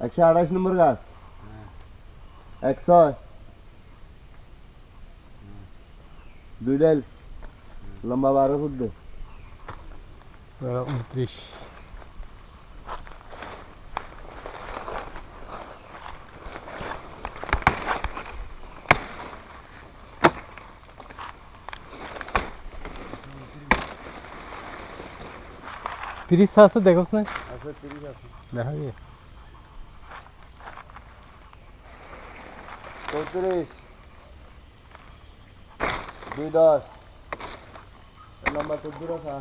একশো 28 নম্বর গাছ 100 2 ডাল লম্বা 12 ফুট দে 29 30 আছে দেখোস না আছে 30 আছে দেখা গিয়ে 34 210 লম্বা 14 রাখা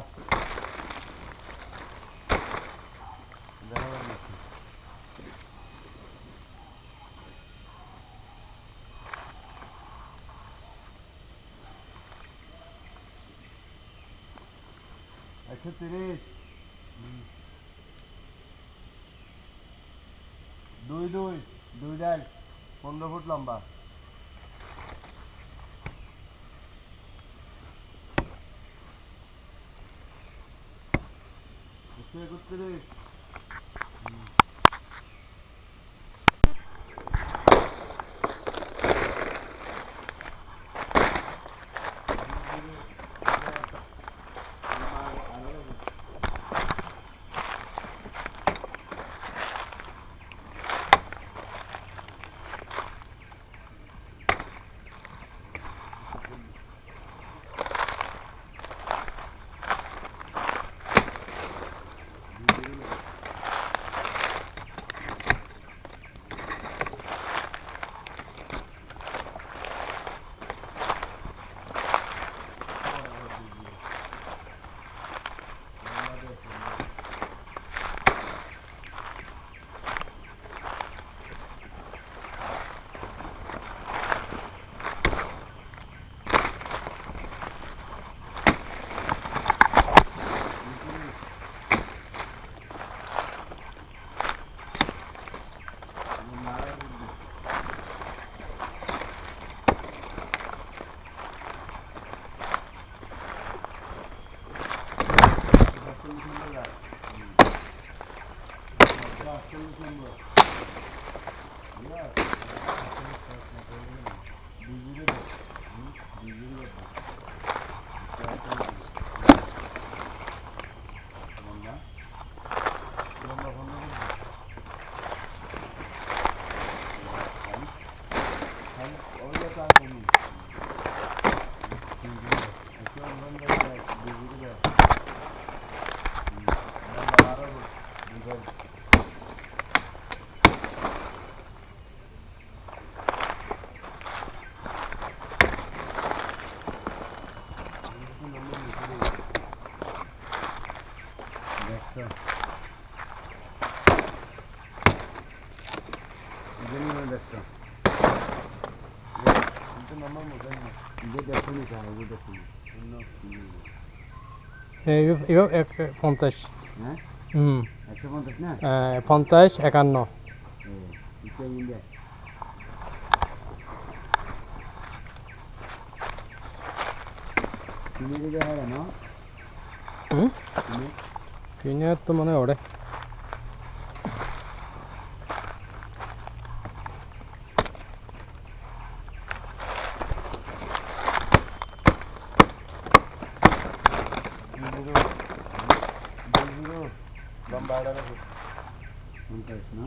একশো 30 2 ডাল 15 ফুট লম্বা একশো 31 এবার 50 হ্যাঁ হুম 150 না 50 51 এটা ইন্ডিয়া তুমি দিকে হয় না പിന്നെ তো মানে ওড়ে লম্বা 50 না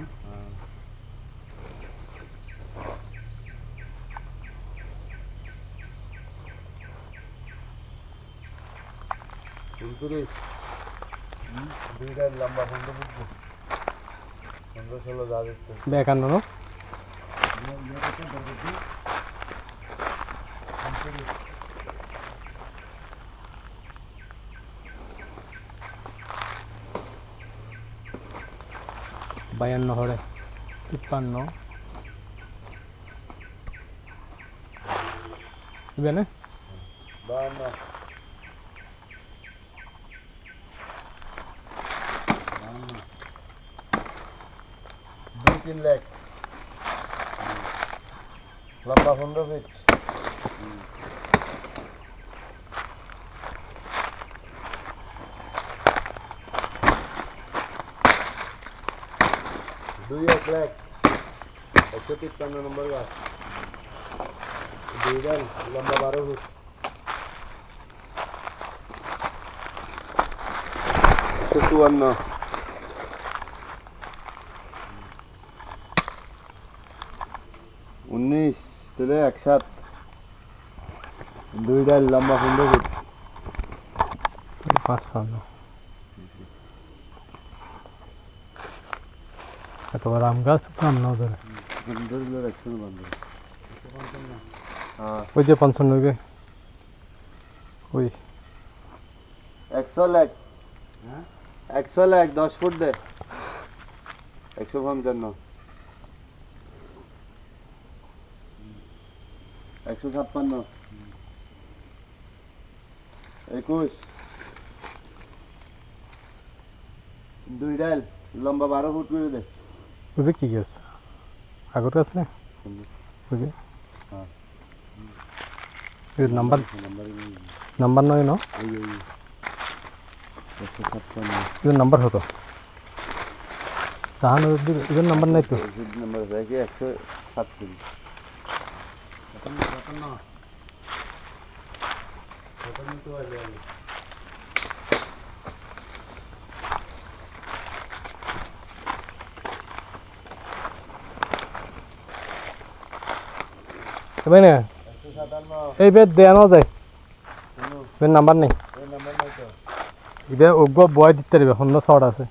35 দুইটা লম্বা 15 ফুট 15-16 যা দেখতে 51 নো বায়ান্ন হরে 53 ইবেনে 52 2-3 লাখ লম্বা 15 ফিট দুই 1 লাখ 153 নম্বর গাছ দুই ডাল লম্বা 12 ফুট 154 19 তাহলে 17 দুই ডাল লম্বা 15 ফুট 55 এত বড় আম গাছ কাম না ধরে ধরলে রাখছো না বন্ধ হ্যাঁ ওই যে 55 কে ওই 100 লাখ হ্যাঁ 100 লাখ 10 ফুট দে 155 156 21 দুই ডাল লম্বা 12 ফুট করে দে ওই যে কি গাছ আগর গাছ না ওই যে হ্যাঁ এর নাম্বার নাম্বার নাম্বার নয় না এই 156 এর নাম্বার হতো তাহান এর নাম্বার নাই তো নাম্বার দেখি 157 ভাই না 157 এই বেদ দেয়ানো যায় এর নাম্বার নেই এই নাম্বার নাই তো এটা ওগো বয় দিতে দিবে হন্য শর্ট আছে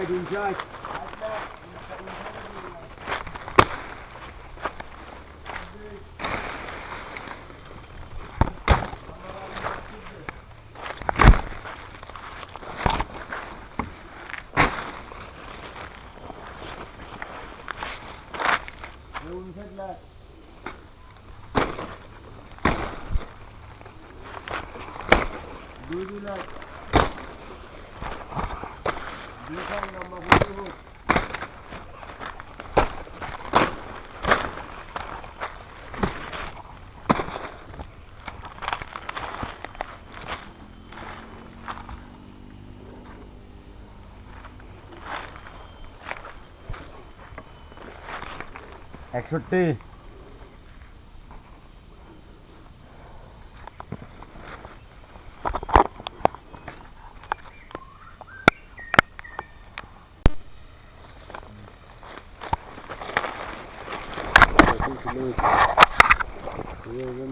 Inside. একষট্টি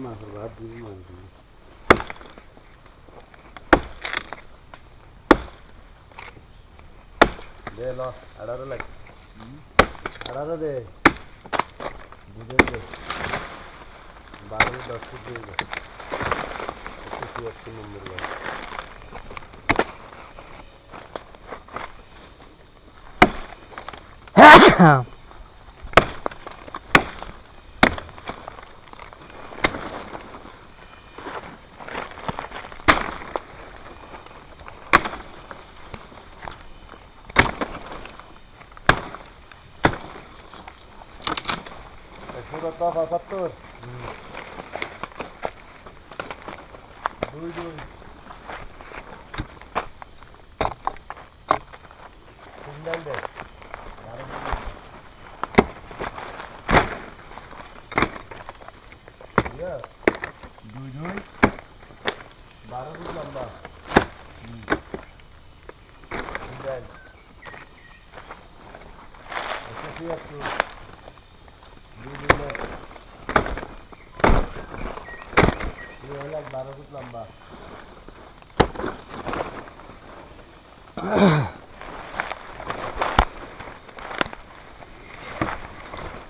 মাছের ভাত দিব মাছ দে ল 18 লাখ 18 দে বুঝে দে 12 10 ফুট দিয়ে দে 183 নম্বর লাখ কত 75 দুই দুই সিঙ্গেল দে দুই দুই 12 ফুট লম্বা সিঙ্গেল 176 দুই দুই লাখ 12 ফুট লম্বা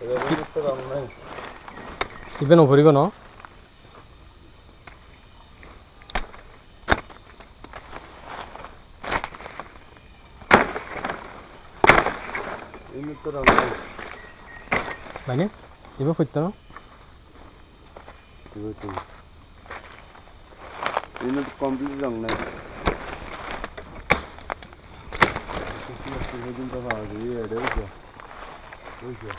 এবার রং নাই ইভেন ওভরিব ন এমনি তো রং নাই মানে ইবে ফুটতো না এমনি তো কমপ্লিট রং নাই দিন তো পাওয়া যায় এটা বুঝছো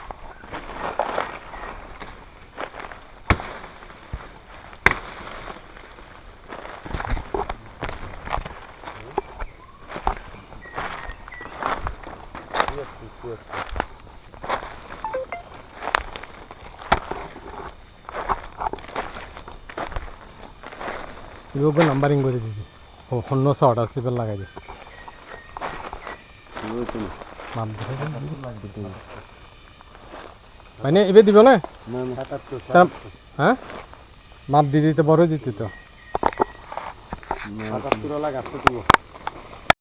ইবে নাম্বারিং করে দিবি ও অন্য শর্ট আছে ইবে লাগাই দে মাপ দেখে মানে ইবে দিব না না 77 হ্যাঁ মাপ দি দিতে বড় দিতে তো 77 লাখ 800 দিব